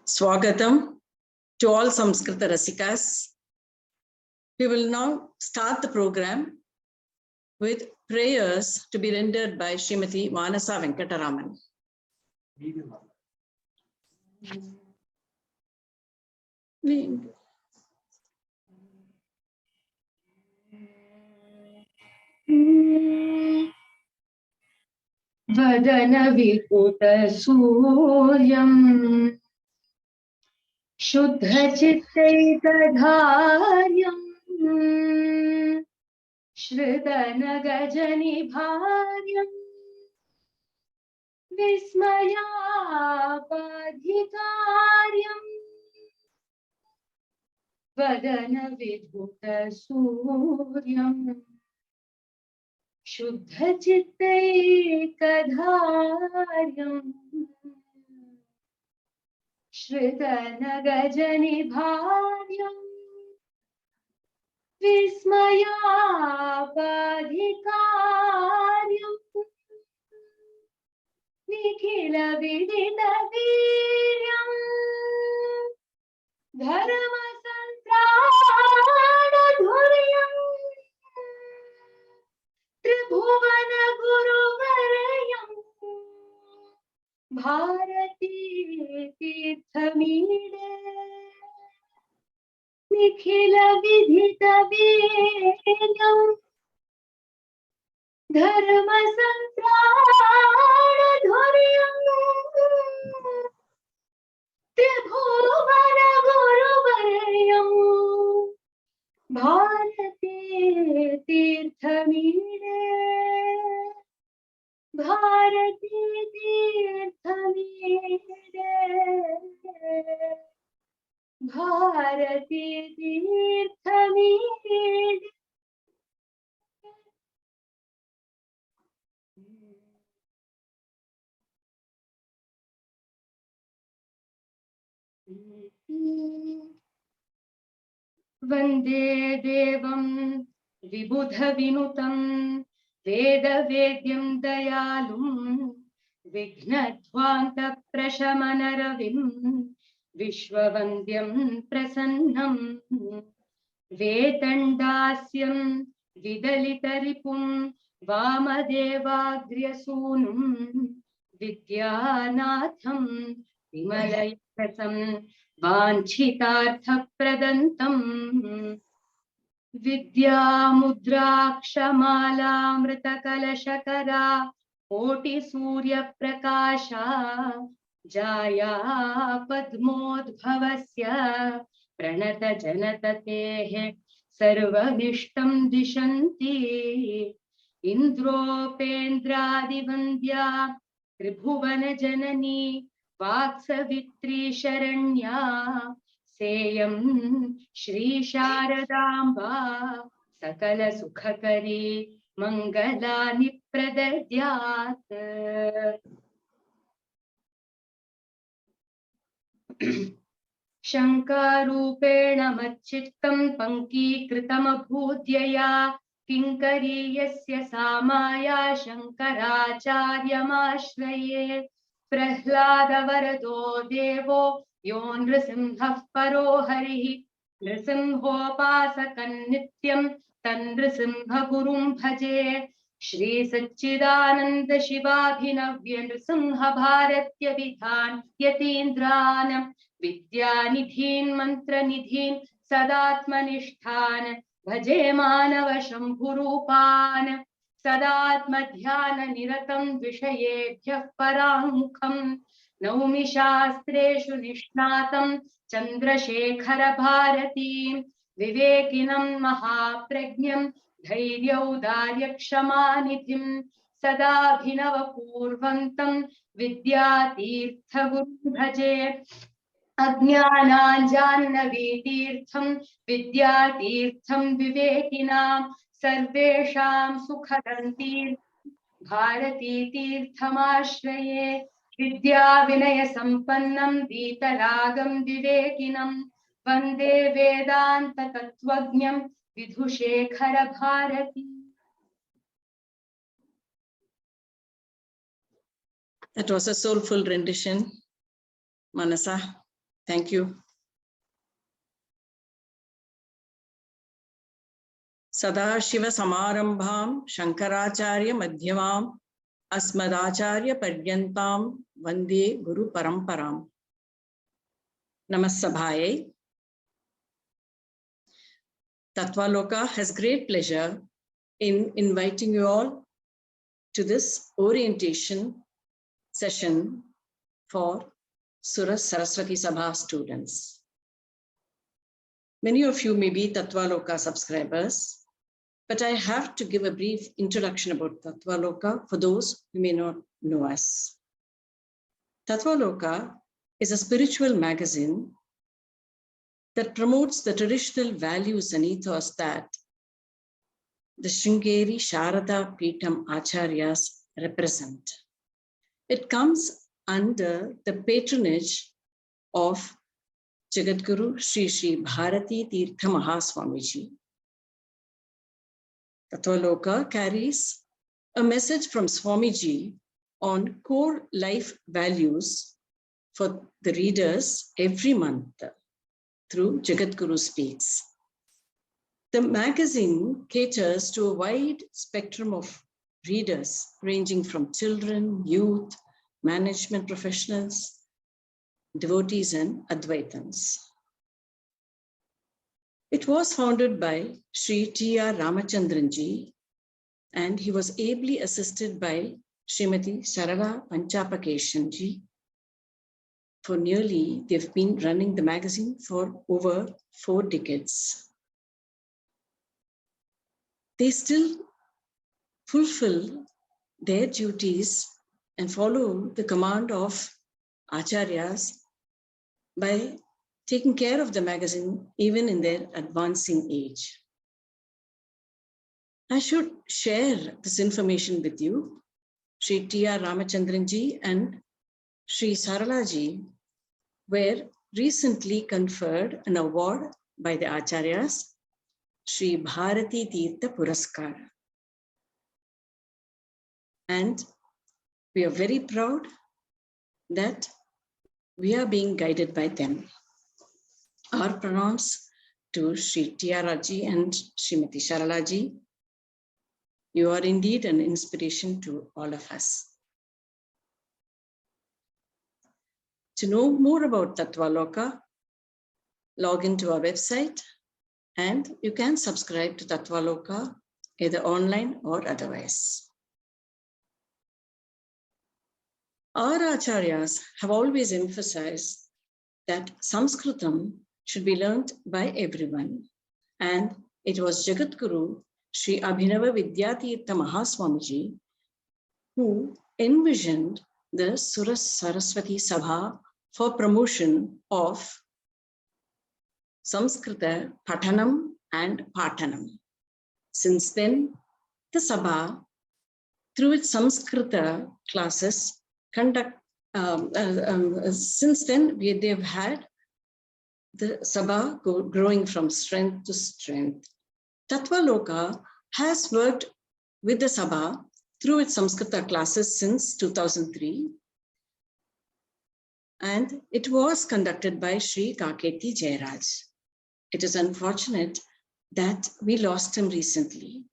Swagatam to all Samskrita Rasikas. We will now start the program with prayers to be rendered by Srimati Manasa Venkataraman. Vadana Vikuta Suryam Shuddha Chittaikadharyam Shridana Gajani Bharyam Vismayapadhikaryam Vadana Vikuta Suryam Shuddha Chittaikadharyam Shridana Gajani Bharyam Vismayapadhikaryam Nikhila Vidita Viryam Dharma Santrana Dhuryam Tribhuvana Guru Varayam Bharati Tirthamide Nikhila Vidita Viryam Dharma Santrana Dhuryam Tribhuvana Guru Varayam Bharati Tirthamide Bharati Tirthamide Bharati Tirthamide Vande Devam Vibudha Vinutam Veda Vedyam Dayalum Vignadvanta Prashamanaravim Vishwavandyam Prasannam Vedandasyam Vidalitaripum Vamadevagriyasunum Vidyanatham Vimalayakasam Vanchitartha Pradantam Vidya Mudrakshamala Mritakalashakara Koti Surya Prakasha Jaya Padmodbhavasya Pranata Janatatehe Sarvanishtam Dishanti Indropendradi-vandya Tribhuvana Janani Vaksavitri Sharanya Seyam Shri Sharadamba Sakala Sukhakari Mangalani Pradadyat. Shankarupena Machittam Pankikritamabhudyaya Kinkariyasya Samaya Shankaracharyamashreye Prahlada Varado Devo Yo Nrisimhah Paro Harihi Nrisimhopasakan Nityam Tan Nrisimha Gurum Bhaje Shri Satchidananda Shivabhinavya Nrisimha Bharatya Vidhan Yatindranam Vidyanidhin Mantranidhin Sadatmanishtan Bhaje Manava Shambhurupan Sadatmadhyana Niratam Vishayebhyah Paramkham Naumi Shastreshu Nishnatam Chandrasekhara Bharatim Vivekinam Mahaprajnam Dhairyaudalyakshamanithim Sadabhinava Purvantam Vidyatirtha Guru Bhaje Ajnananjannavitirtham Vidyatirtham Vivekinam Sarvesham Sukhadantir Bharati Tirthamashraye Vidya Vinaya Sampannam Vitaragam Vivekinam Vande Vedanta Tattvajnam Vidhushekhara Bharati. That was a soulful rendition, Manasa. Thank you. Sadashiva Samarambham Shankaracharya Madhyamam Asmadacharya Padyantam Vande Guru Paramparam. Namasabhaye. Tattvaloka has great pleasure in inviting you all to this orientation session for Sura Saraswati Sabha students. Many of you may be Tattvaloka subscribers, but I have to give a brief introduction about Tattvaloka for those who may not know us. Tattvaloka is a spiritual magazine that promotes the traditional values and ethos that the Sringeri Sharada Peetham Acharyas represent. It comes under the patronage of Jagadguru Sri Sri Bharati Tirtha Mahaswamiji. Tattvaloka carries a message from Swamiji on core life values for the readers every month through Jagadguru Speaks. The magazine caters to a wide spectrum of readers ranging from children, youth, management professionals, devotees and Advaitans. It was founded by Sri T.R. Ramachandranji, and he was ably assisted by Srimati Sarala Panchapakeshanji. For nearly, they've been running the magazine for over 4 decades. They still fulfill their duties and follow the command of Acharyas by taking care of the magazine even in their advancing age. I should share this information with you. Sri T.R. Ramachandranji and Sri Saralaji were recently conferred an award by the Acharyas, Sri Bharati Tirtha Puraskar. And we are very proud that we are being guided by them. Our pronouns to Sri T.R.Ji and Srimati Saralaji. You are indeed an inspiration to all of us. To know more about Tattvaloka, log into our website and you can subscribe to Tattvaloka either online or otherwise. Our Acharyas have always emphasized that Sanskritam should be learnt by everyone. And it was Jagadguru Sri Abhinava Vidyatirtha Mahaswamiji who envisioned the Sura Saraswati Sabha for promotion of Samskrita Pathanam and Pathanam. Since then, the Sabha, through its Samskrita classes, since then they've had the Sabha growing from strength to strength. Tattvaloka has worked with the Sabha through its Samskrita classes since 2003. And it was conducted by Sri Kaketi Jayaraj. It is unfortunate that we lost him recently.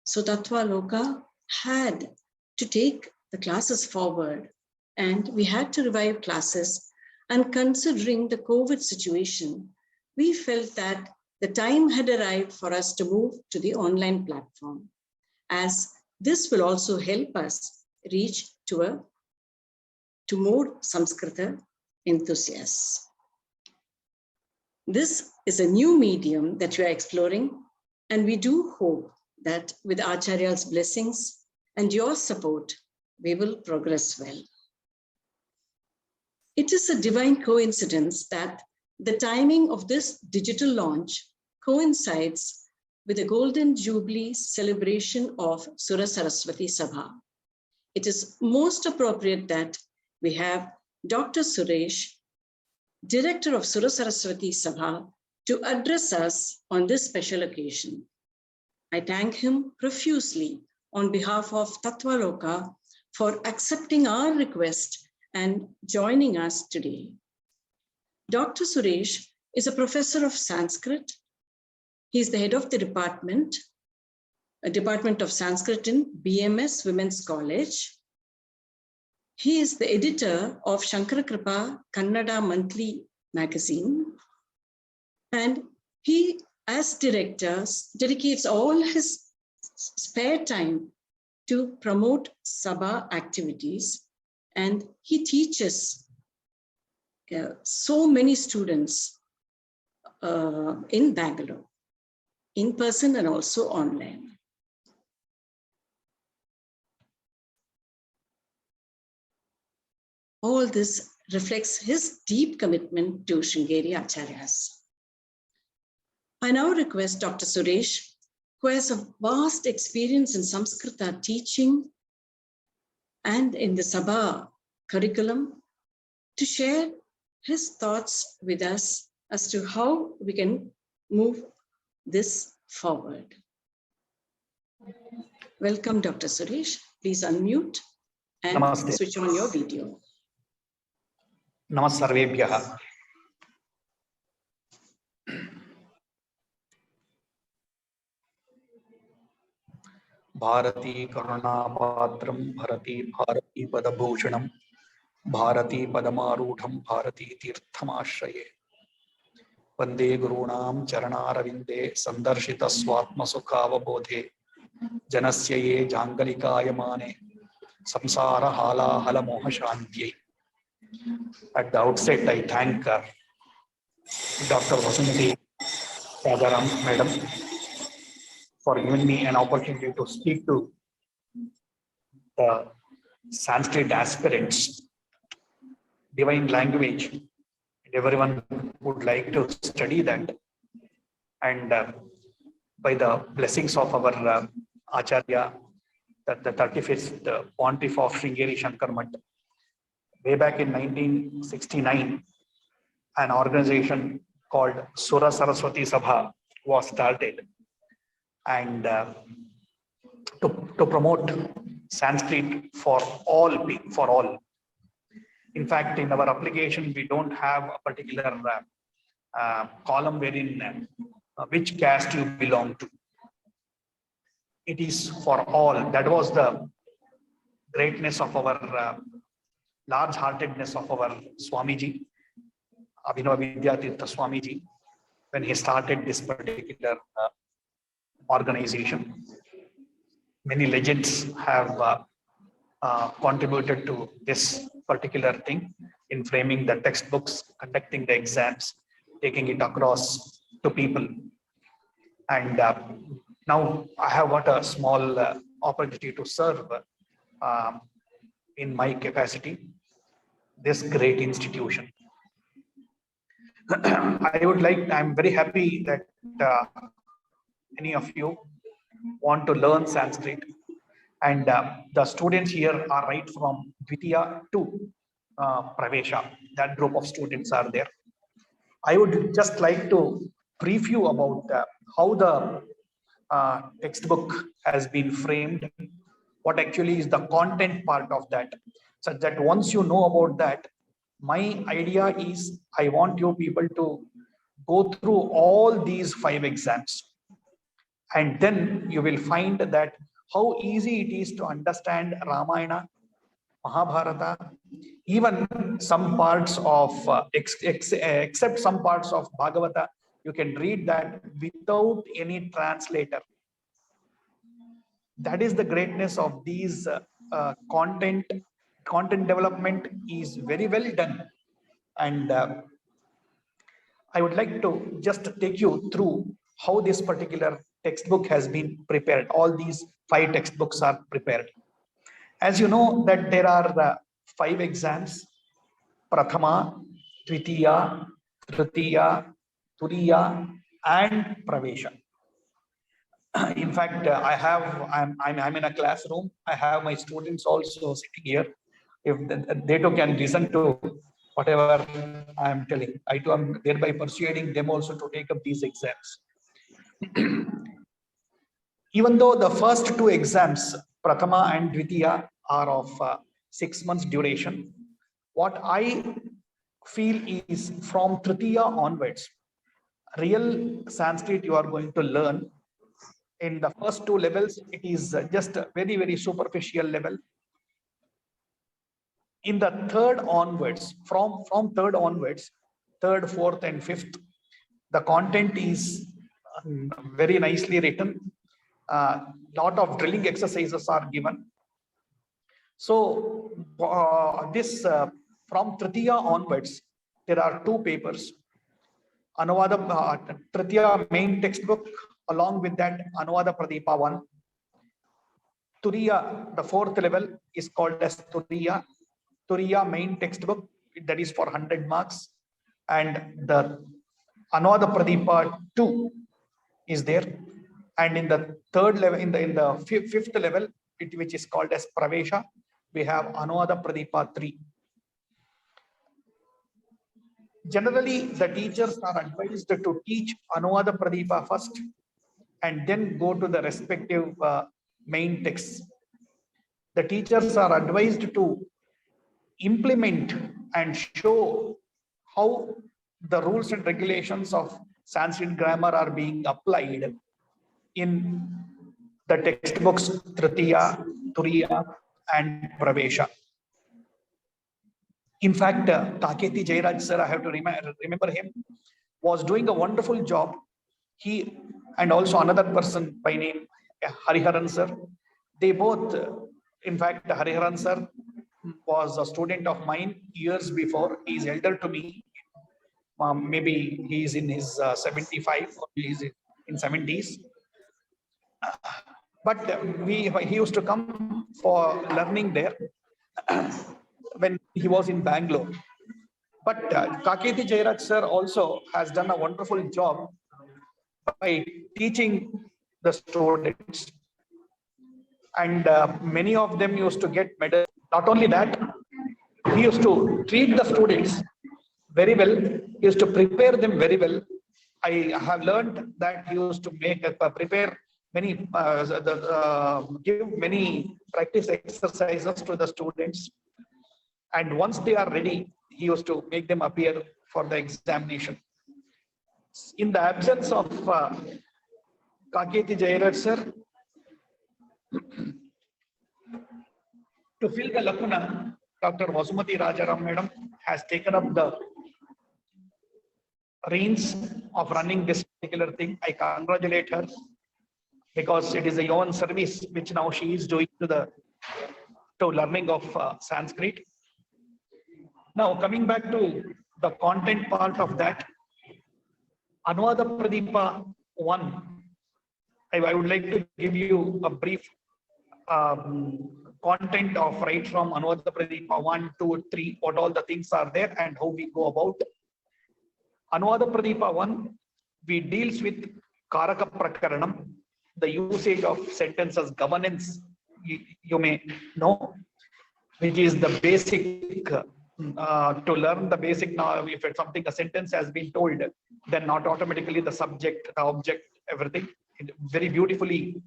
So Tattvaloka had to take the classes forward and we had to revive classes. And considering the COVID situation, we felt that the time had arrived for us to move to the online platform, as this will also help us reach to more Samskrita enthusiasts. This is a new medium that we are exploring, and we do hope that with Acharya's blessings and your support, we will progress well. It is a divine coincidence that the timing of this digital launch coincides with the Golden Jubilee celebration of Sura Saraswati Sabha. It is most appropriate that we have Dr. Suresh, Director of Sura Saraswati Sabha, to address us on this special occasion. I thank him profusely on behalf of Tattvaloka for accepting our request and joining us today. Dr. Suresh is a professor of Sanskrit. He is the head of the department, a department of Sanskrit in BMS Women's College. He is the editor of Shankara Kripa Kannada Monthly magazine. And he, as director, dedicates all his spare time to promote Sabha activities. And he teaches so many students in Bangalore, in person and also online. All this reflects his deep commitment to Sringeri Acharyas. I now request Dr. Suresh, who has a vast experience in Samskrita teaching and in the Sabha curriculum, to share his thoughts with us as to how we can move this forward. Welcome, Dr. Suresh. Please unmute and Namaste. switch on your video. Namaste sarvebhyah. Bharati Karunapatram Bharati Bharati Padabhushanam Bharati Padamarudham Bharati Tirthamashraye Vande Gurunam Charanaravinde Sandarshita Swatma Sukhavabodhe Janasya Ye Jangalikayamane Samsara Hala Hala Moha Shantye. At the outset, I thank Dr. Vasanthi Sagaram, Madam, for giving me an opportunity to speak to the Sanskrit aspirants, divine language, and everyone would like to study that. And by the blessings of our Acharya, the 35th Pontiff of Sringeri Shankar Math, way back in 1969, an organization called Sura Saraswati Sabha was started, and to promote Sanskrit for all. In fact, in our application, we don't have a particular column wherein which caste you belong to. It is for all. That was the greatness of our large-heartedness of our Swamiji, Abhinava Vidyatirtha Swamiji, when he started this particular organization. Many legends have contributed to this particular thing in framing the textbooks, conducting the exams, taking it across to people. And now I have got a small opportunity to serve in my capacity this great institution. I'm very happy that many of you want to learn Sanskrit, and the students here are right from Dvitiya to Pravesha. That group of students are there. I would just like to brief you about how the textbook has been framed, what actually is the content part of that, such that once you know about that, my idea is I want you people to go through all these 5 exams, and then you will find that how easy it is to understand Ramayana, Mahabharata, even some parts of except some parts of Bhagavata, you can read that without any translator. That is the greatness of these content development is very well done. And I would like to just take you through how this particular textbook has been prepared. All these 5 textbooks are prepared. As you know that there are 5 exams: Prathama, Dvitiya, Tritiya, Turiya, and Pravesha. In fact, I'm in a classroom. I have my students also sitting here. If they too can listen to whatever I am telling, I too am thereby persuading them also to take up these exams. Even though the first 2 exams, Prathama and Dvitiya, are of 6 months duration, what I feel is from Tritiya onwards. Real Sanskrit you are going to learn in the first two levels, it is just a very, very superficial level. In the third onwards, from third onwards, third, fourth, and fifth, the content is very nicely written. Lot of drilling exercises are given. So this from Tritiya onwards, there are two papers. Anuvada Tritiya main textbook, along with that Anuvada Pradipa 1. Turiya, the fourth level, is called as Turiya. Turiya main textbook, that is for 100 marks. And the Anuvada Pradipa 2 is there. And in the third level, in the fifth level, which is called as Pravesha, we have Anuvada Pradipa 3. Generally, the teachers are advised to teach Anuvada Pradipa first and then go to the respective main texts. The teachers are advised to implement and show how the rules and regulations of Sanskrit grammar are being applied in the textbooks Tritiya, Turiya, and Pravesha. In fact, Taketi Jairaj sir, I have to remember him, was doing a wonderful job. He and also another person by name Hariharan sir, they both, in fact, Hariharan sir was a student of mine years before. He is elder to me. Maybe he is in his 75 or he is in 70s. But he used to come for learning there when he was in Bangalore. But Taketi Jairaj sir also has done a wonderful job by teaching the students. And many of them used to get medals. Not only that, he used to treat the students very well. He used to prepare them very well. I have learned that he used to prepare many, give many practice exercises to the students. And once they are ready, he used to make them appear for the examination. In the absence of Taketi Jairaj sir, to fill the lacuna, Dr. Vasumati Rajaram madam has taken up the reins of running this particular thing. I congratulate her because it is a yeoman service which now she is doing to learning of Sanskrit. Now coming back to the content part of that, Anuvada Pradipa 1, I would like to give you a brief content of right from Anuvada Pradipa 1, 2, 3, what all the things are there and how we go about. Anuvada Pradipa 1, we deals with Karaka Prakaranam, the usage of sentences, governance, you may know, which is the basic, to learn the basic. Now, if it's something, a sentence has been told, then not automatically the subject, the object, everything. Very beautifully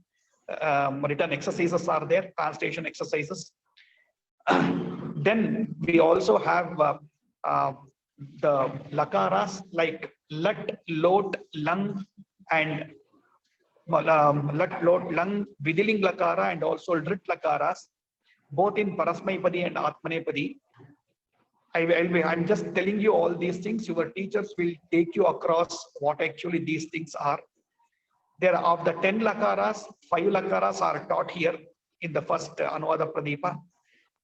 written exercises are there, translation exercises. Then we also have the lakaras like lat, lot, lung, and lat, lot, lung, vidiling lakara, and also drit lakaras, both in Parasmaipadi and Atmanepadi. I'm just telling you all these things. Your teachers will take you across what actually these things are. There are of the 10 lakaras, 5 lakaras are taught here in the first Anuvada Pradipa.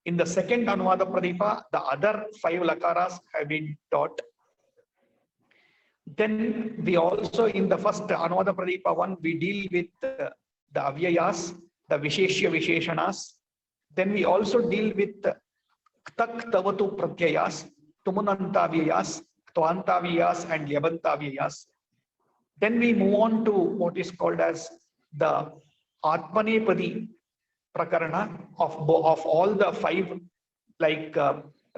In the second Anuvada Pradipa, the other 5 lakaras have been taught. Then we also, in the first Anuvada Pradipa 1, we deal with the avyayas, the visheshya visheshanas. Then we also deal with tak tavatu pratyayas, tumunantavyayas, tvantavyayas, and lyabantavyayas. Then we move on to what is called as the Atmanepadi Prakarana of all the 5, like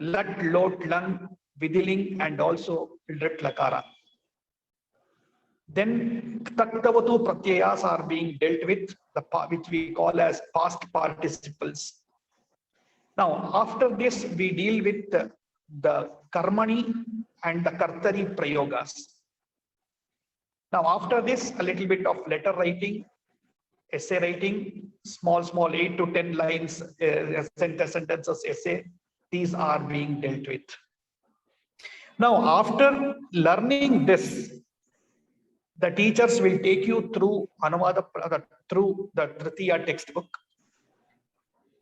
lat, lot, lung, vidiling, and also drit lakara. Then taktavatu pratyayas are being dealt with, which we call as past participles. Now, after this, we deal with the Karmani and the Kartari Prayogas. Now, after this, a little bit of letter writing, essay writing, small 8 to 10 lines, sentences essay. These are being dealt with. Now, after learning this, the teachers will take you through Anuvada, through the Tritiya textbook.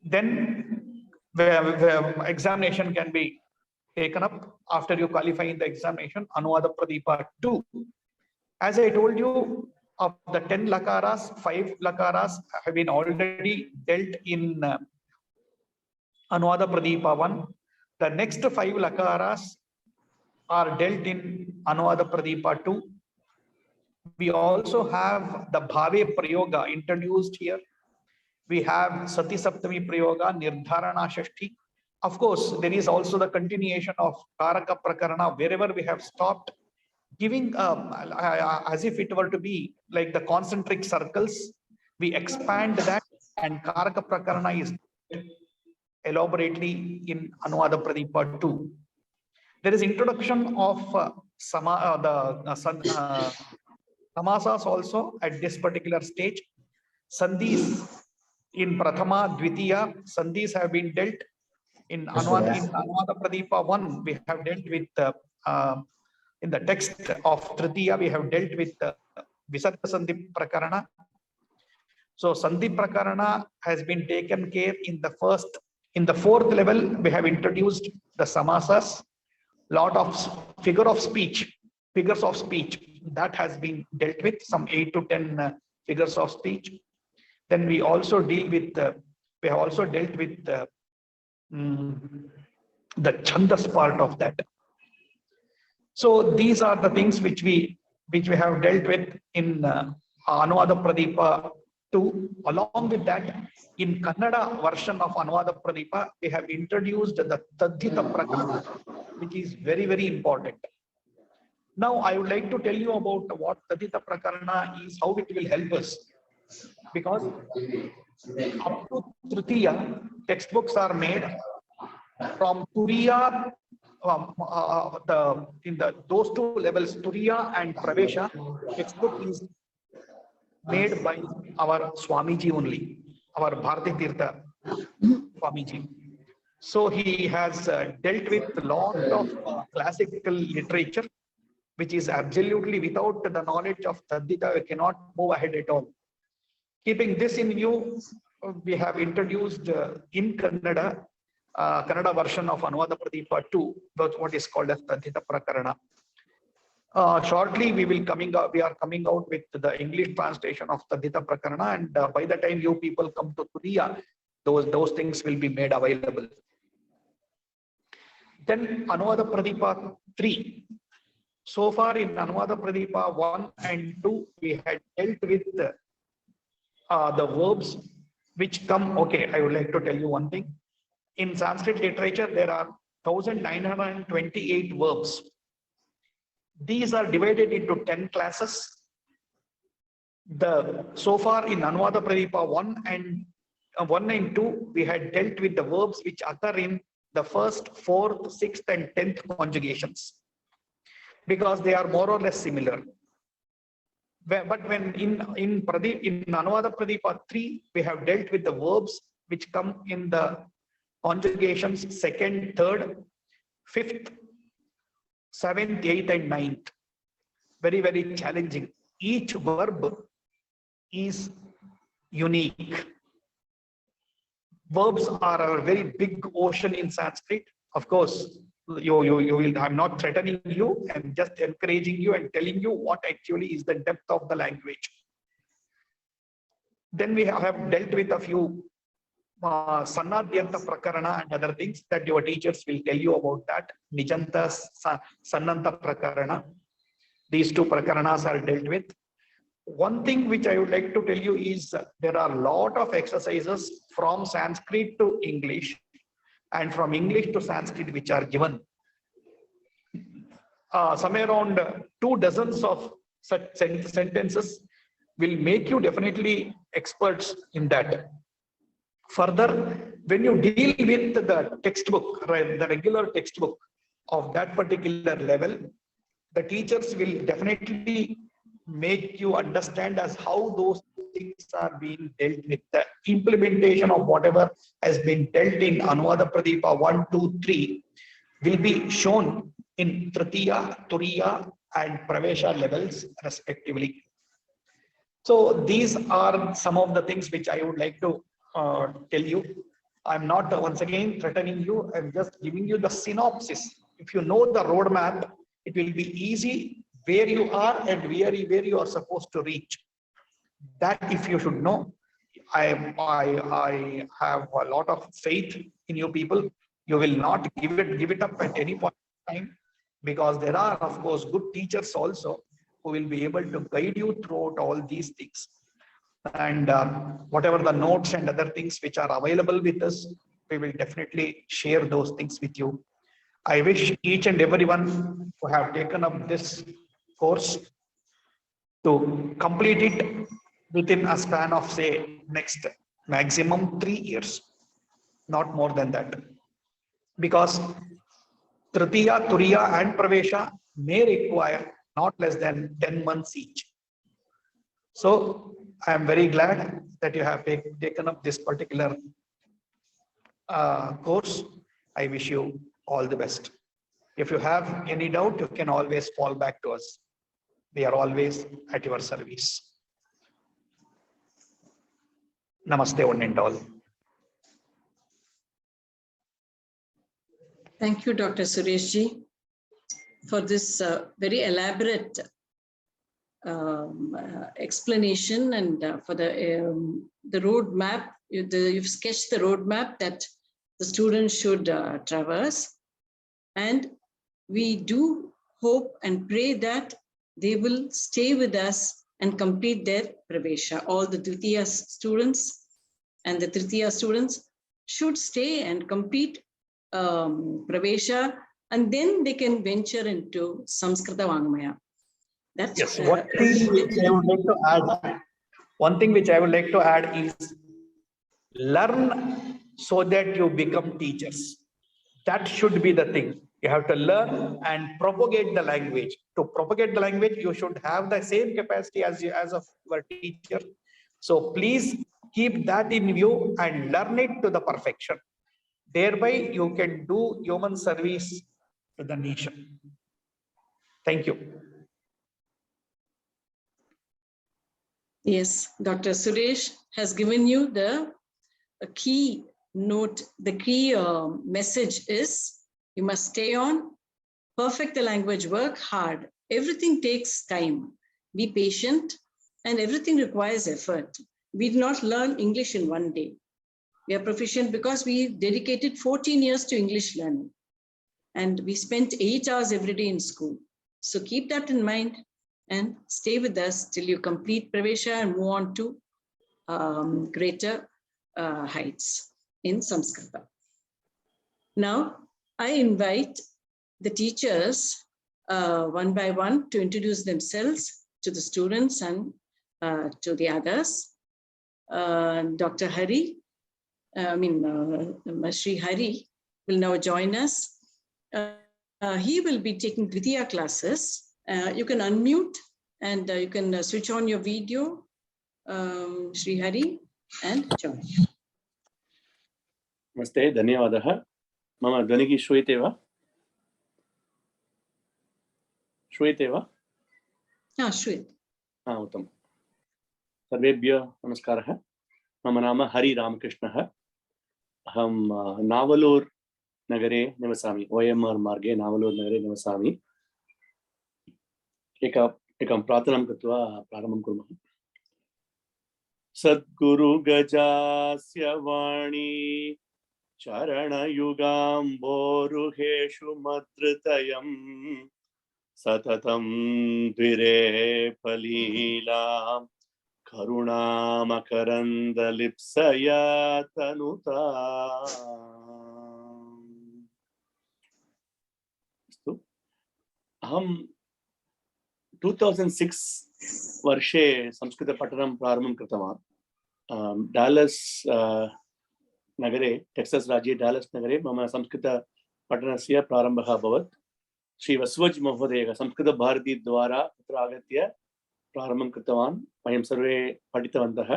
Then the examination can be taken up after you qualify in the examination, Anuvada Pradeepa 2. As I told you, of the 10 lakaras, 5 lakaras have been already dealt in Anuvada Pradeepa 1. The next 5 lakaras are dealt in Anuvada Pradeepa 2. We also have the Bhave Prayoga introduced here. We have Sati Saptami Prayoga, Nirdharana Shashti. Of course, there is also the continuation of Karaka Prakarana, wherever we have stopped, giving as if it were to be like the concentric circles. We expand that, and Karaka Prakarana is elaborately in Anuvada Pradeepa 2. There is introduction of samasas also at this particular stage. Sandhis in Prathama, Dvitiya, Sandhis have been dealt in Anuvada Pradeepa 1. We have dealt with in the text of Tritiya, we have dealt with Visarga Sandhi Prakarana. So Sandhi Prakarana has been taken care in the first. In the 4th level, we have introduced the samasas, lot of figures of speech that has been dealt with, some 8 to 10 figures of speech. Then we also deal with we have also dealt with the chandas part of that. So these are the things which we have dealt with in Anuvada Pradeepa 2. Along with that, in Kannada version of Anuvada Pradeepa, we have introduced the Tadhita Prakarana, which is very, very important. Now, I would like to tell you about what Tadhita Prakarana is, how it will help us. Because up to Tritiya, textbooks are made from Turiya, those 2 levels, Turiya and Pravesha. Textbook is made by our Swamiji only, our Bharati Tirtha Swamiji. So he has dealt with a lot of classical literature, which is absolutely without the knowledge of Tadhita, we cannot move ahead at all. Keeping this in view, we have introduced in Kannada, Kannada version of Anuvada Pradeepa 2, what is called as Tadhita Prakarana. Shortly, we are coming out with the English translation of Tadhita Prakarana, and by the time you people come to Turiya, those things will be made available. Then Anuvada Pradeepa 3. So far in Anuvada Pradeepa 1 and 2, we had dealt with the verbs which come. Okay, I would like to tell you one thing. In Sanskrit literature, there are 1928 verbs. These are divided into 10 classes. So far in Anuvada Pradeepa 1 and 2, we had dealt with the verbs which occur in the 1st, 4th, 6th, and 10th conjugations, because they are more or less similar. But when in Anuvada Pradeepa 3, we have dealt with the verbs which come in the conjugations 2nd, 3rd, 5th, 7th, 8th, and 9th. Very, very challenging. Each verb is unique. Verbs are a very big ocean in Sanskrit. Of course, you will. I'm not threatening you. I'm just encouraging you and telling you what actually is the depth of the language. Then we have dealt with a few Sannadhyanta Prakarana and other things that your teachers will tell you about that. Nijanta, Sannanta Prakarana. These 2 Prakaranas are dealt with. One thing which I would like to tell you is there are a lot of exercises from Sanskrit to English and from English to Sanskrit which are given. Somewhere around 2 dozens of such sentences will make you definitely experts in that. Further, when you deal with the textbook, right, the regular textbook of that particular level, the teachers will definitely make you understand as how those things are being dealt with. The implementation of whatever has been dealt in Anuvada Pradipa 1, 2, 3 will be shown in Tritiya, Turiya and Pravesha levels respectively. So these are some of the things which I would like to tell you. I'm not once again threatening you, I'm just giving you the synopsis. If you know the roadmap, it will be easy where you are and where you are supposed to reach. That if you should know, I have a lot of faith in you people. You will not give it up at any point in time, because there are of course good teachers also who will be able to guide you throughout all these things. And whatever the notes and other things which are available with us, we will definitely share those things with you. I wish each and everyone who have taken up this course to complete it within a span of say next maximum 3 years, not more than that. Because Tritiya, Turiya and Pravesha may require not less than 10 months each. So I am very glad that you have taken up this particular course. I wish you all the best. If you have any doubt, you can always fall back to us. We are always at your service. Namaste one and all. Thank you, Dr. Sureshji, for this very elaborate explanation, and for the roadmap. You've sketched the roadmap that the students should traverse, and we do hope and pray that they will stay with us and complete their Pravesha. All the Dvitiya students and the Tritiya students should stay and complete Pravesha, and then they can venture into Samskrita Vangmaya. That's yes. One thing which I would like to add is learn so that you become teachers. That should be the thing. You have to learn and propagate the language. To propagate the language, you should have the same capacity as of your teacher. So please keep that in view and learn it to the perfection. Thereby, you can do human service to the nation. Thank you. Yes, Dr. Suresh has given you the key note. The key message is you must stay on, perfect the language, work hard. Everything takes time. Be patient, and everything requires effort. We did not learn English in one day. We are proficient because we dedicated 14 years to English learning, and we spent 8 hours every day in school. So keep that in mind and stay with us till you complete Pravesha and move on to greater heights in Samskrita. Now, I invite the teachers one by one to introduce themselves to the students and to the others. Dr. Hari, Shri Hari will now join us. He will be taking Dvitiya classes. You can unmute and you can switch on your video, Shri Hari, and join. Namaste, dhanyavadah. Mama dhaniki shruite va? Shruite va? Shruit. Uttam. Sarvebhyo namaskaraha. Mama nama Hari Ramakrishnaha. Aham Navalur Nagare Nivasami. OMR Marge Navalur Nagare Nivasami. Ekam prathanam कृत्वा प्रारम्भं कुर्मः. Sadguru Gajasya Vani Charanayugamboruheshu Madritayam Satatam Dvire Palilam Karunamakarandalipsaya Tanuta. Aham 2006 वर्षे संस्कृत पठनं प्रारम्भं कृतवान्. डालस् नगरे, Texas राज्ये डालस् नगरे मम संस्कृत पठनस्य प्रारम्भः अभवत्. श्री वसवज महोदयः संस्कृतभारती द्वारा तत्र आगत्य प्रारम्भं कृतवान्। वयं सर्वे पठितवन्तः।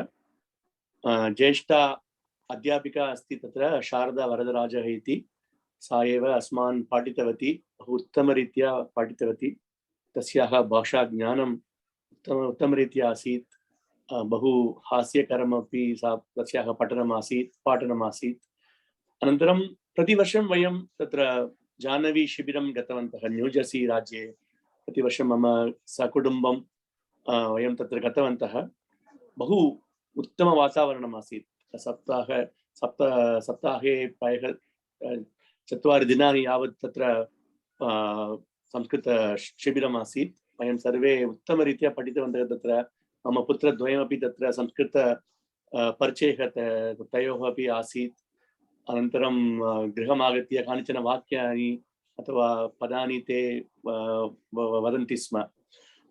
ज्येष्ठा अध्यापिका अस्ति तत्र शारदा वरदराजः इति, सा एव अस्मान् पाठितवती, बहु उत्तमरीत्या पाठितवती। तस्याः भाषाज्ञानम् उत्तमरीत्या आसीत्। बहु हास्यकरमपि तस्याः पाठनम् आसीत्। अनन्तरं प्रतिवर्षं वयं तत्र जानवी शिबिरं गतवन्तः न्यूजर्सी राज्ये। प्रतिवर्षं मम सकुटुम्बं वयं तत्र गतवन्तः। बहु उत्तमवातावरणम् आसीत्। सप्ताहे प्रायः 4 दिनानि यावत् तत्र संस्कृतशिबिरम् आसीत्। वयं सर्वे उत्तमरीत्या पठितवन्तः। तत्र मम पुत्रद्वयमपि तत्र संस्कृत परिचयः तयोः अपि आसीत्। अनन्तरं गृहमागत्य कानिचन वाक्यानि अथवा पदानि ते वदन्ति स्म।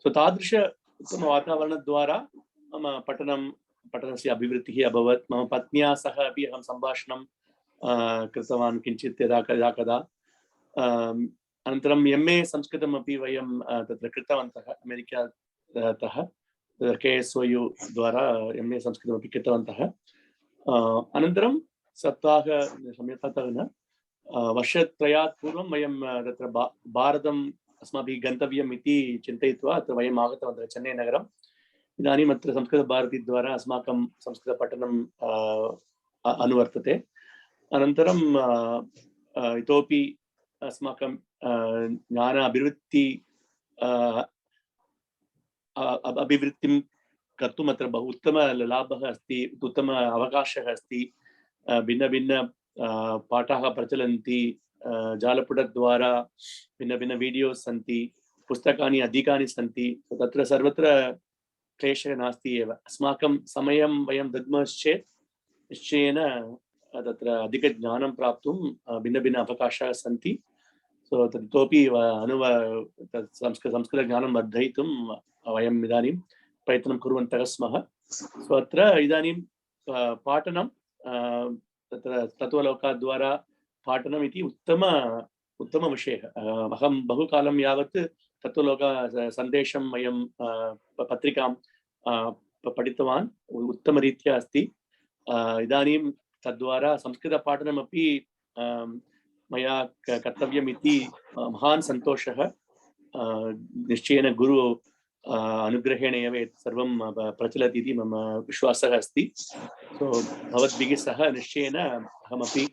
सो तादृश उत्तमवातावरणद्वारा मम पठनस्य अभिवृद्धिः अभवत्। मम पत्न्या सह अपि अहं सम्भाषणं कृतवान् किञ्चित् यदा कदा। अनन्तरं MA संस्कृतमपि वयं तत्र कृतवन्तः अमेरिकातः KSOU द्वारा MA संस्कृतमपि कृतवन्तः। अनन्तरं वर्षत्रयात् पूर्वं वयं तत्र भारतम् अस्माभिः गन्तव्यम् इति चिन्तयित्वा अत्र वयम् आगतवन्तः चेन्नैनगरम्। इदानीम् अत्र संस्कृतभारतीद्वारा अस्माकं संस्कृतपठनम् अनुवर्तते। अनन्तरं इतोपि अस्माकं ज्ञान अभिवृद्धिं कर्तुम् अत्र बहु उत्तमलाभः अस्ति, उत्तम अवकाशः अस्ति। भिन्न पाठाः प्रचलन्ति, जालपुटद्वारा भिन्न वीडियोस् सन्ति, पुस्तकानि अधिकानि सन्ति। तत्र सर्वत्र क्लेशः नास्ति एव। अस्माकं समयं वयं दद्मश्चेत् निश्चयेन तत्र अधिकज्ञानं प्राप्तुं भिन्न अवकाशाः सन्ति। सो ततोपि संस्कृतज्ञानं वर्धयितुं वयम् इदानीं प्रयत्नं कुर्वन्तः स्मः। सो अत्र इदानीं पाठनं तत्र तत्त्वलोकाद्वारा पाठनम् इति उत्तमविषयः। अहं बहुकालं यावत् तत्त्वलोक सन्देशं वयं पत्रिकां पठितवान्, उत्तमरीत्या अस्ति। इदानीं तद्वारा संस्कृतपाठनमपि मया कर्तव्यम् इति महान् सन्तोषः। निश्चयेन गुरु अनुग्रहेण एव सर्वं प्रचलति इति मम विश्वासः अस्ति। सो भवद्भिः सह निश्चयेन अहमपि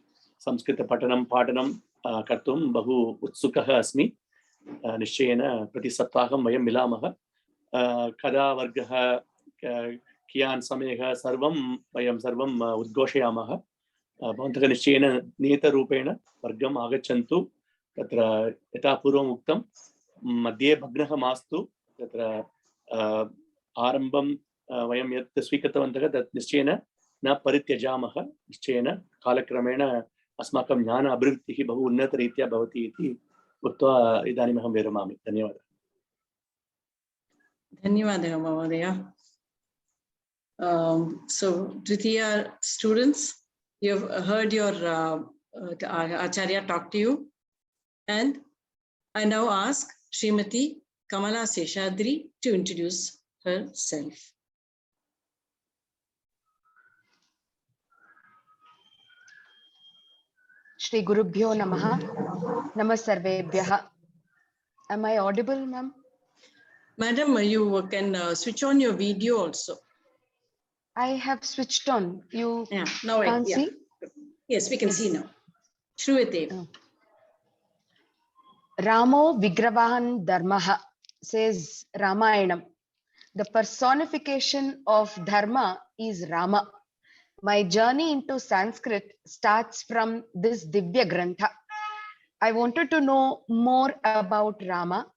संस्कृतपठनं पाठनं कर्तुं बहु उत्सुकः अस्मि। निश्चयेन प्रतिसप्ताहं वयं मिलामः। कदा वर्गः, कियान् समयः, वयं सर्वं उद्घोषयामः। भवन्तः निश्चयेन नियतरूपेण वर्गम् आगच्छन्तु। तत्र यथा पूर्वम् उक्तं, मध्ये भग्नः मास्तु। तत्र आरम्भं वयं यत् स्वीकृतवन्तः तत् निश्चयेन न परित्यजामः। निश्चयेन कालक्रमेण अस्माकं ज्ञान अभिवृद्धिः बहु उन्नतरीत्या भवति इति उक्त्वा इदानीम् अहं विरमामि। धन्यवादः। धन्यवादः महोदय। So Dvitiya students, you have heard your Acharya talk to you, and I now ask Srimati Kamala Seshadri to introduce herself. Shri Gurubhyo Namaha. Namasarvebhyaha. Am I audible, ma'am? Madam, you can switch on your video also. I have switched on. You now can't see? Yes, we can see now. Shruvate. Ramo Vigravahan Dharmaha, says Ramayanam. The personification of Dharma is Rama. My journey into Sanskrit starts from this Divya Grantha. I wanted to know more about Rama,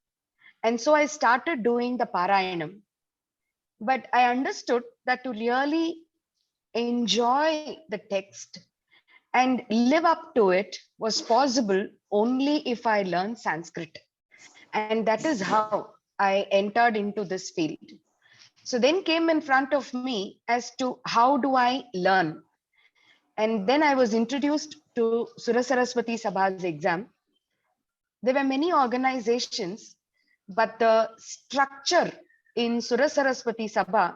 and so I started doing the Parayanam. But I understood that to really enjoy the text and live up to it was possible only if I learned Sanskrit. And that is how I entered into this field. So then came in front of me as to how do I learn. And then I was introduced to Surasaraswati Sabha's exam. There were many organizations, but the structure in Sura Saraswati Sabha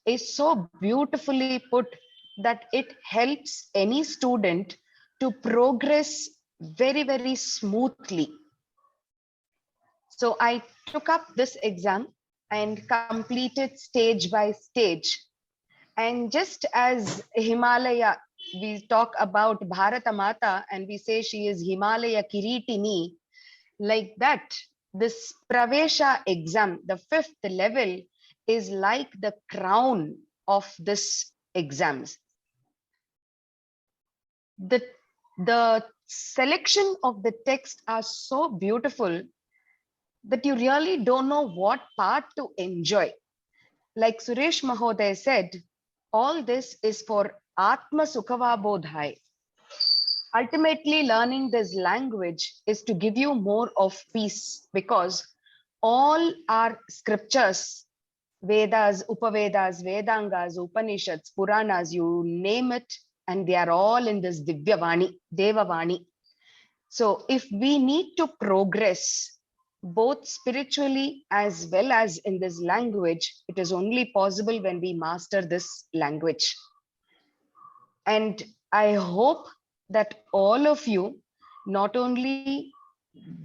is so beautifully put that it helps any student to progress very, very smoothly. So I took up this exam and completed stage by stage. And just as Himalaya, we talk about Bharata Mata and we say she is Himalaya Kiritini, like that, this Pravesha exam, the 5th level, is like the crown of this exams. The selection of the text are so beautiful that you really don't know what part to enjoy. Like Suresh Mahoday said, all this is for Atma Sukhava Bodhai. Ultimately, learning this language is to give you more of peace, because all our scriptures, Vedas, Upavedas, Vedangas, Upanishads, Puranas, you name it, and they are all in this Divya Vani, Deva Vani. So if we need to progress both spiritually as well as in this language, it is only possible when we master this language. And I hope that all of you not only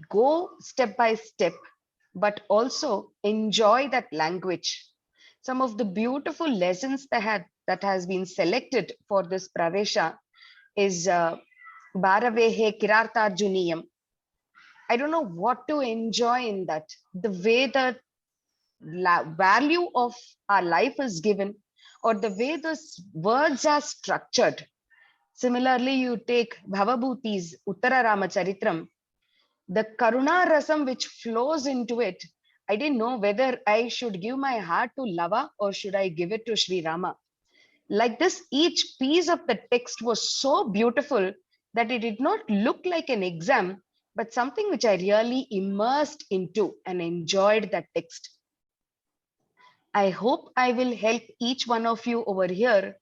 go step by step, but also enjoy that language. Some of the beautiful lessons that has been selected for this Pravesha is Bharavehe Kirartarjuniyam. I don't know what to enjoy in that. The way the value of our life is given, or the way the words are structured. Similarly, you take Bhavabhuti's Uttara Ramacharitam, the Karuna Rasam which flows into it. I didn't know whether I should give my heart to Lava or should I give it to Sri Rama. Like this, each piece of the text was so beautiful that it did not look like an exam, but something which I really immersed into and enjoyed that text. I hope I will help each one of you over here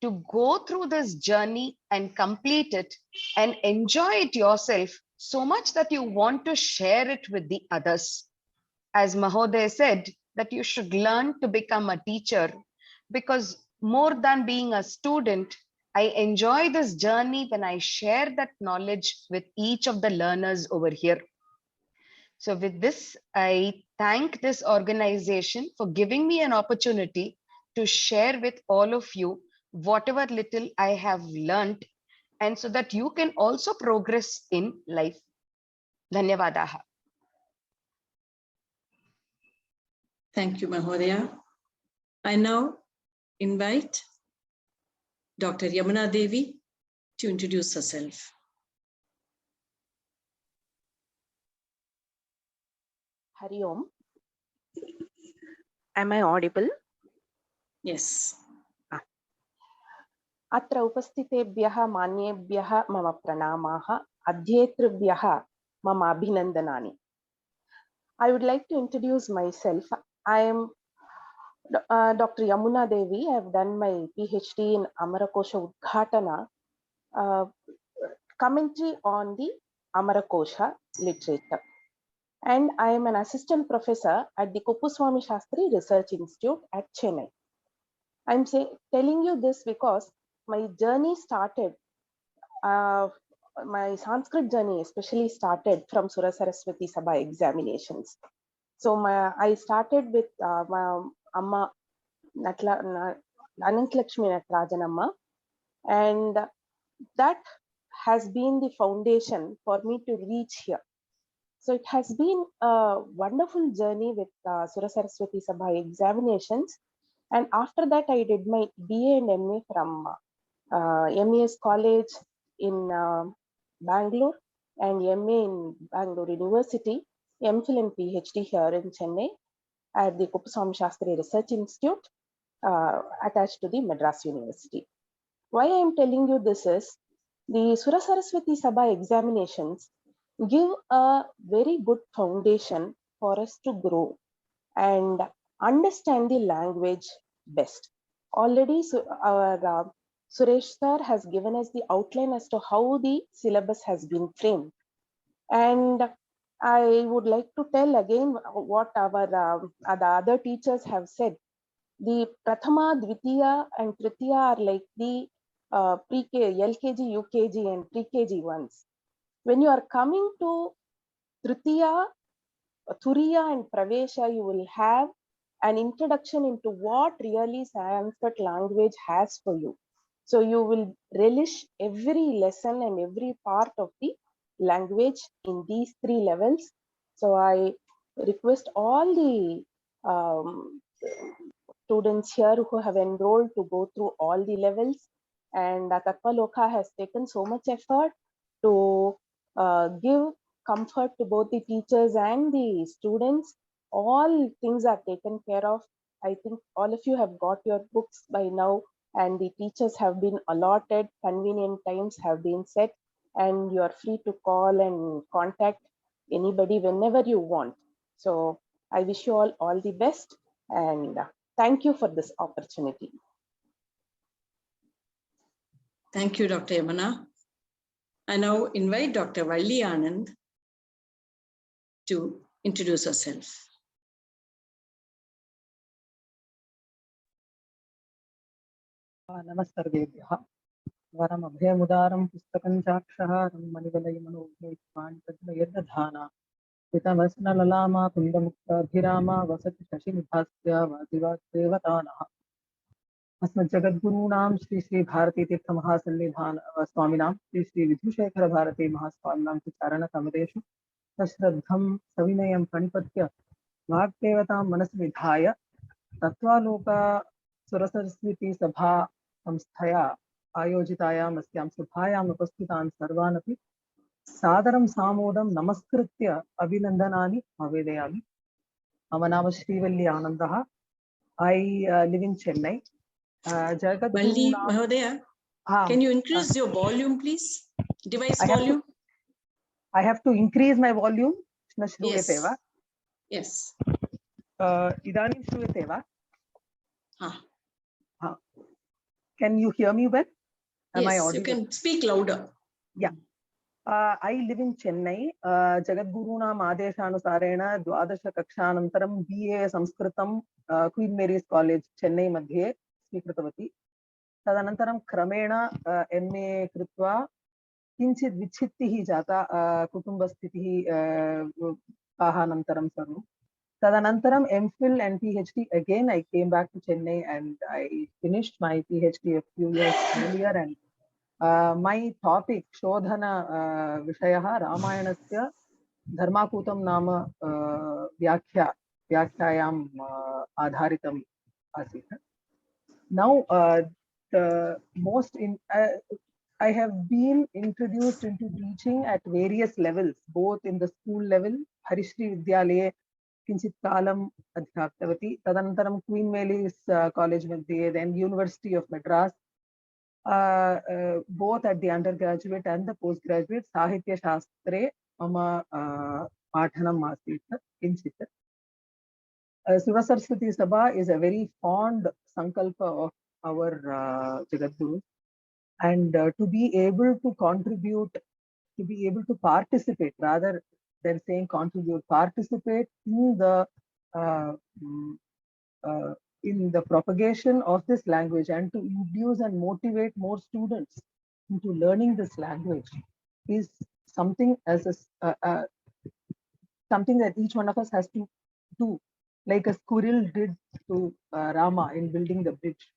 to go through this journey and complete it and enjoy it yourself so much that you want to share it with the others. As Mahoday said, that you should learn to become a teacher, because more than being a student, I enjoy this journey when I share that knowledge with each of the learners over here. So with this, I thank this organization for giving me an opportunity to share with all of you whatever little I have learned, and so that you can also progress in life. Dhanyavadaha. Thank you, Mahodaya. I now invite Dr. Yamuna Devi to introduce herself. Hari Om. Am I audible? Yes. अत्र उपस्थितेभ्यः मान्येभ्यः मम प्रणामाः, अध्येतृभ्यः मम अभिनन्दनानि. I would like to introduce myself. I am Dr. Yamuna Devi. I have done my PhD in Amarakosha Udghatana, commentary on the Amarakosha literature. And I am an assistant professor at the Kuppuswamy Shastri Research Institute at Chennai. I'm telling you this because my journey started, my Sanskrit journey especially started from Sura Saraswati Sabha examinations. So I started with my Amma Anantlakshmi Natarajanamma, and that has been the foundation for me to reach here. So it has been a wonderful journey with Sura Saraswati Sabha examinations. And after that, I did my BA and MA from MES College in Bangalore and MA in Bangalore University, MPhil and PhD here in Chennai at the Kuppuswamy Shastri Research Institute attached to the Madras University. Why I am telling you this is, the Sura Saraswati Sabha examinations give a very good foundation for us to grow and understand the language best. Already our Suresh sir has given us the outline as to how the syllabus has been framed. And I would like to tell again what our the other teachers have said. The Prathama, Dvitiya, and Tritiya are like the pre-K, LKG, UKG, and pre-KG ones. When you are coming to Tritiya, Turiya, and Pravesha, you will have an introduction into what really Sanskrit language has for you. So you will relish every lesson and every part of the language in these 3 levels. So I request all the students here who have enrolled to go through all the levels. And Tattva Loka has taken so much effort to give comfort to both the teachers and the students. All things are taken care of. I think all of you have got your books by now, and the teachers have been allotted, convenient times have been set, and you are free to call and contact anybody whenever you want. So I wish you all the best, and thank you for this opportunity. Thank you, Dr. Yamana. I now invite Dr. Valli Anand to introduce herself. नमस्कर्गेभ्यः वरम् अभयमुदारं पुस्तकं चाक्षहारं मणिवलयमनोज्ञैश्वान्तद्वयदधाना पितमस्नललामा कुन्दमुक्ताभिरामा वसति शशिनिभास्या वादिवाग्देवतानः अस्मज्जगद्गुरूणां श्री श्री भारतीतीर्थमहासन्निधान स्वामिनां श्री श्री विधुशेखर भारती महास्वामिनां च चरणकमलेषु सश्रद्धं सविनयं प्रणिपत्य वाग्देवतां मनसि निधाय तत्त्वालोका सुरसरस्वती सभा संस्थया आयोजितायाम् अस्यां सभायाम् उपस्थितान् सर्वान् अपि सादरं सामोदं नमस्कृत्य अभिनन्दनानि आवेदयामि। मम नाम श्रीवल्ली आनन्दः। I live in Chennai. Valli Mahodaya, can you increase your volume, please? Device volume. I have to increase my volume. Yes. Yes. Idanim श्रूयते वा? Ah. Can you hear me well? Am I Yes, audible? you can speak louder. Yeah. I live in Chennai. Jagadgurunam Adeshanusarena Dwadasha Kakshanantaram BA Sanskritam Queen Mary's College Chennai Madhye स्वीकृतवती। तदनन्तरं क्रमेण MA कृत्वा किञ्चित् विच्छित्तिः जाता कुटुम्बस्थितिः आहानन्तरं सर्वं। तदनन्तरं MPhil and PhD again I came back to Chennai and I finished my PhD a few years earlier, and my topic शोधन विषयः रामायणस्य धर्माकूतं नाम व्याख्यायाम् आधारितम् आसीत्। Now the most I have been introduced into teaching at various levels, both in the school level, Harishri Vidyalaye किंचित् कालम् अध्यापितवती, तदनन्तरं Queen Mary's College मध्ये, then University of Madras, both at the undergraduate and the postgraduate साहित्यशास्त्रे मम पाठनम् आसीत् किंचित्। Surasaraswati Sabha is a very fond sankalpa of our Jagadguru, and to be able to contribute, to be able to participate rather than saying contribute, participate in the propagation of this language and to induce and motivate more students into learning this language is something as something that each one of us has to do, like a squirrel did to Rama in building the bridge.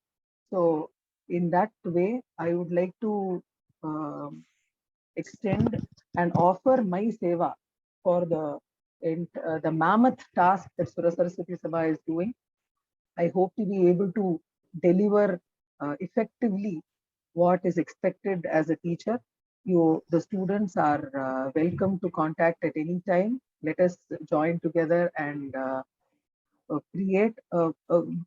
So in that way, I would like to extend and offer my seva for the mammoth task that Surasaraswati Sabha is doing. I hope to be able to deliver effectively what is expected as a teacher. The students are welcome to contact at any time. Let us join together and create a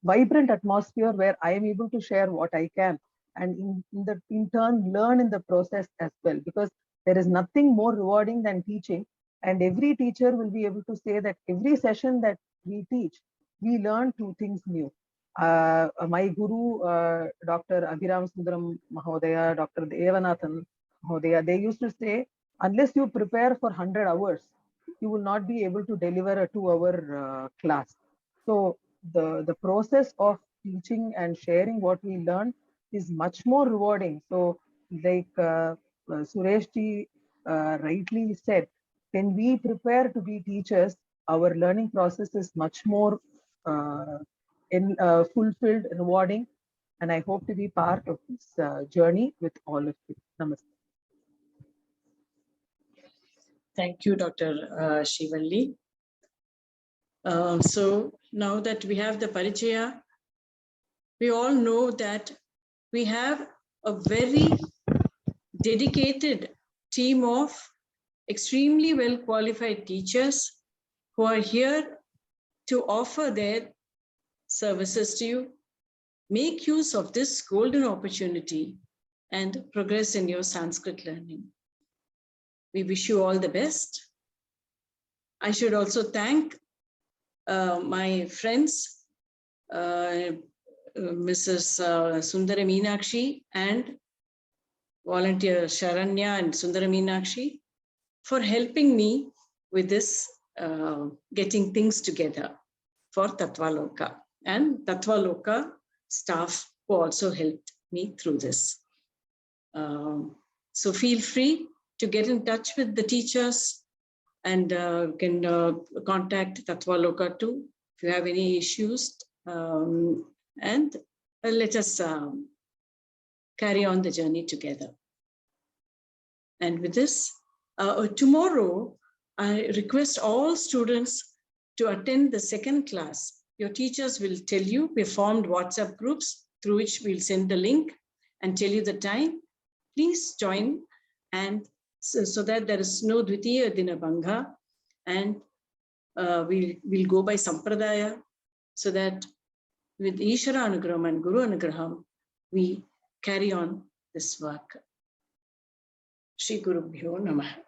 vibrant atmosphere where I am able to share what I can, and in turn learn in the process as well, because there is nothing more rewarding than teaching, and every teacher will be able to say that every session that we teach, we learn 2 things new. My guru, Dr. Abhiram Sundaram Mahodaya, Dr. Devanathan Mahodaya, they used to say, unless you prepare for 100 hours, you will not be able to deliver a 2-hour class. So the process of teaching and sharing what we learn is much more rewarding. So like Suresh ji rightly said, when we prepare to be teachers, our learning process is much more fulfilled, rewarding, and I hope to be part of this journey with all of you. Namaste. Thank you, Dr. Shivalli. So now that we have the Parichaya, we all know that we have a very dedicated team of extremely well qualified teachers who are here to offer their services to you. Make use of this golden opportunity and progress in your Sanskrit learning. We wish you all the best. I should also thank my friends, Mrs. Sundara Meenakshi and volunteer Sharanya and Sundara Meenakshi for helping me with this getting things together for Tattvaloka, and Tattvaloka staff who also helped me through this. So feel free to get in touch with the teachers and can contact Tattvaloka too if you have any issues, and let us carry on the journey together. And with this, tomorrow, I request all students to attend the second class. Your teachers will tell you, we formed WhatsApp groups through which we'll send the link and tell you the time. Please join, and so that there is no Dvitiya Dinabhanga, and we'll go by Sampradaya, so that with Ishvara Anugraham and Guru Anugraham, we carry on this work. Shri Gurubhyo Namaha.